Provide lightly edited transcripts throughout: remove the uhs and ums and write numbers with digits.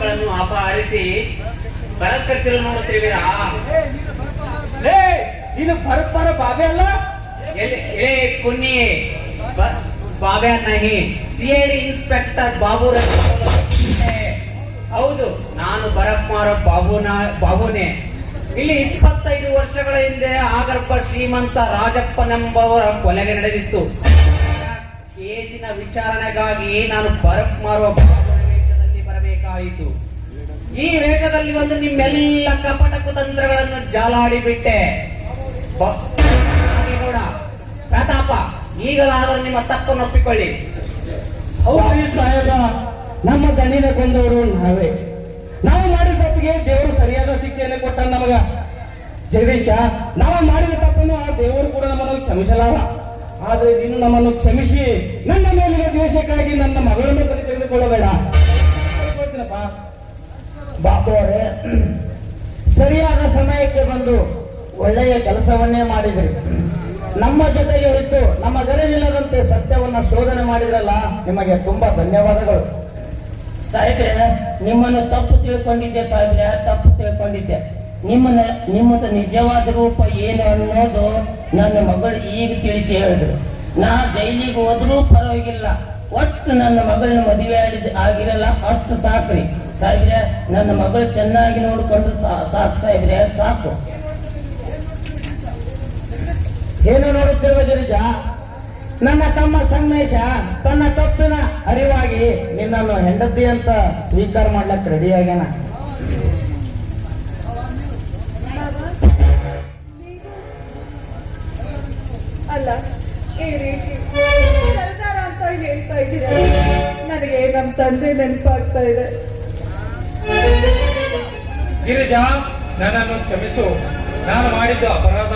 ಮಕ್ಕಳನ್ನು ಅಪಹರಿಸಿ ಬರಕತ್ತಿರು ನೋಡುತ್ತಿರುವಿರಾ? ನೀನು ಬರಪ್ಪರ ಬಾಬೆ ಅಲ್ಲ? ಎಲೆ ಕುನ್ನಿ ಬಾಬೆ ನಹಿ, ಸಿಐಡಿ ಇನ್ಸ್ಪೆಕ್ಟರ್ ಬಾಬು. ಹೌದು, ನಾನು ಬರಪ್ಪಾರ ಬಾಬುನೇ. ಇಲ್ಲಿ 25 ವರ್ಷಗಳ ಹಿಂದೆ ಆಗರ್ಭ ಶ್ರೀಮಂತ ರಾಜಪ್ಪನೆಂಬವರ ಕೊಲೆಗೆ ನಡೆದಿತ್ತು. ಕೇಸಿನ ವಿಚಾರಣೆಗಾಗಿ ನಾನು ಬರಪ್ ಮಾರುವ ಬಾಬುನ ವೇಷದಲ್ಲಿ ಬರಬೇಕಾಯಿತು. ಈ ವೇಷದಲ್ಲಿ ಬಂದು ನಿಮ್ಮೆಲ್ಲ ಕಪಟ ಕುತಂತ್ರಗಳನ್ನು ಜಾಲಾಡಿ ಬಿಟ್ಟೆ. ಪ್ರತಾಪ, ಈಗಲಾದರೂ ನಿಮ್ಮ ತಪ್ಪನ್ನು ಒಪ್ಪಿಕೊಳ್ಳಿ. ಹೌದು ಸಾಹೇಬ, ನಮ್ಮ ದಣಿನ ಕೊಂದವರು ನಾವೇ. ನಾವು ಮಾಡಿದ ತಪ್ಪಿಗೆ ದೇವರು ಸರಿಯಾದ ಶಿಕ್ಷೆಯನ್ನು ಕೊಟ್ಟ ನಮಗ. ಜಗದೀಶ, ನಾವು ಮಾಡಿದ ತಪ್ಪನ್ನು ಆ ದೇವರು ಕೂಡ ನಮ್ಮನ್ನು ಕ್ಷಮಿಸಲಾರ. ಆದ್ರೆ ನೀನು ನಮ್ಮನ್ನು ಕ್ಷಮಿಸಿ ನನ್ನ ಮೇಲಿನ ದ್ವೇಷಕ್ಕಾಗಿ ನನ್ನ ಮಗಳನ್ನು ಬಲಿ ತೆಗೆದುಕೊಳ್ಳಬೇಡ. ಬಾಬು ಅವರೇ, ಸರಿಯಾದ ಸಮಯಕ್ಕೆ ಬಂದು ಒಳ್ಳೆಯ ಕೆಲಸವನ್ನೇ ಮಾಡಿದ್ರಿ. ನಮ್ಮ ಜೊತೆಗೆ ಇದ್ದು ನಮ್ಮ ಗರಿವಿಲ್ಲದಂತೆ ಸತ್ಯವನ್ನ ಶೋಧನೆ ಮಾಡಿದ್ರಲ್ಲ, ನಿಮಗೆ ತುಂಬಾ ಧನ್ಯವಾದಗಳು. ಸಾಹೇಬ್ರೆ, ನಿಮ್ಮನ್ನು ತಪ್ಪು ತಿಳ್ಕೊಂಡಿದ್ದೆ ಸಾಹೇಬ್ರೆ, ತಪ್ಪು ತಿಳ್ಕೊಂಡಿದ್ದೆ. ನಿಮ್ಮದು ನಿಜವಾದ ರೂಪ ಏನು ಅನ್ನೋದು ನನ್ನ ಮಗಳು ಈಗ ತಿಳಿಸಿ ಹೇಳಿದ್ರು. ನಾ ಜೈಲಿಗೆ ಹೋದ್ರೂ ಪರವಾಗಿಲ್ಲ, ಒಟ್ಟು ನನ್ನ ಮಗಳನ್ನ ಮದುವೆ ಆಗಿರಲ್ಲ, ಅಷ್ಟು ಸಾಕ್ರಿ ಸಾಹೇಬ್ರೆ. ನನ್ನ ಮಗಳು ಚೆನ್ನಾಗಿ ನೋಡ್ಕೊಂಡ್ರು ಸಾಕು ಸಾಹೇಬ್ರೆ, ಸಾಕು. ಏನು ನೋಡುತ್ತಿರುವ ಗಿರಿಜ, ನನ್ನ ತಮ್ಮ ಸಂಗಮೇಶ ತನ್ನ ತಪ್ಪಿನ ಅರಿವಾಗಿ ನಿನ್ನನ್ನು ಹೆಂಡತಿ ಅಂತ ಸ್ವೀಕಾರ ಮಾಡ್ಲಕ್ಕೆ ರೆಡಿ ಆಗ್ಯಾನ. ಅಲ್ಲ, ಈ ರೀತಿ ಸರ್ದಾರ ಅಂತ ಹೇಳ್ತಾ ಇದ್ದೀರ, ನನಗೆ ನಮ್ಮ ತಂದೆ ನೆನಪಾಗ್ತಾ ಇದೆ. ಗಿರಿಜಾ, ನನ್ನನ್ನು ಕ್ಷಮಿಸು. ನಾನು ಮಾಡಿದ್ದು ಅಪರಾಧ.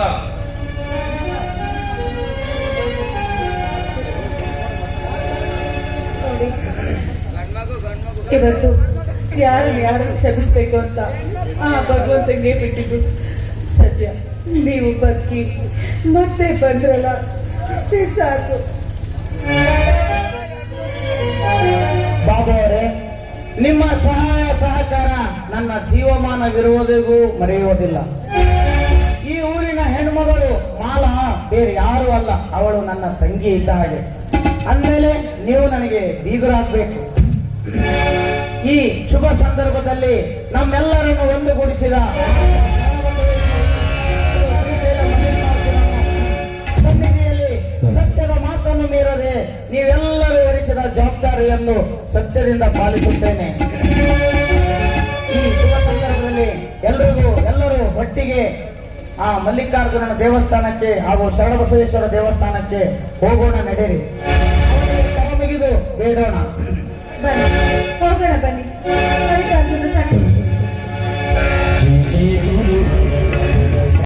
ಇವತ್ತು ಯಾರು ಕ್ಷಮಿಸ್ಬೇಕು ಅಂತ ಆ ಭಗವಂತಂಗೆ ಬಿಟ್ಟಿದ್ದು. ಸದ್ಯ ನೀವು ಬದುಕಿ ಮತ್ತೆ ಬಂದ್ರಲ್ಲ, ಅಷ್ಟೇ ಸಾಕು. ಬಾಬು ಅವರೇ, ನಿಮ್ಮ ಸಹಾಯ ಸಹಕಾರ ನನ್ನ ಜೀವಮಾನವಿರುವುದಿಗೂ ಮರೆಯುವುದಿಲ್ಲ. ಈ ಊರಿನ ಹೆಣ್ಮಗಳು ಮಾಲಾ ಬೇರೆ ಯಾರು ಅಲ್ಲ, ಅವಳು ನನ್ನ ತಂಗಿ ಇದ್ದ ಹಾಗೆ. ಅಂದಮೇಲೆ ನೀವು ನನಗೆ ಬೀಗರಾಗಬೇಕು. ಈ ಶುಭ ಸಂದರ್ಭದಲ್ಲಿ ನಮ್ಮೆಲ್ಲರನ್ನು ಒಂದುಗೂಡಿಸಿದ ಸನ್ನಿಧಿಯಲ್ಲಿ ಸತ್ಯದ ಮಾತನ್ನು ಮೀರದೆ ನೀವೆಲ್ಲರೂ ವಹಿಸಿದ ಜವಾಬ್ದಾರಿಯನ್ನು ಸತ್ಯದಿಂದ ಪಾಲಿಸುತ್ತೇನೆ. ಈ ಶುಭ ಸಂದರ್ಭದಲ್ಲಿ ಎಲ್ಲರೂ ಒಟ್ಟಿಗೆ ಆ ಮಲ್ಲಿಕಾರ್ಜುನನ ದೇವಸ್ಥಾನಕ್ಕೆ ಹಾಗೂ ಶರಣಬಸವೇಶ್ವರ ದೇವಸ್ಥಾನಕ್ಕೆ ಹೋಗೋಣ, ನಡೆಯಿರಿ. ಕರ ಮುಗಿದು ಬೇಡೋಣ.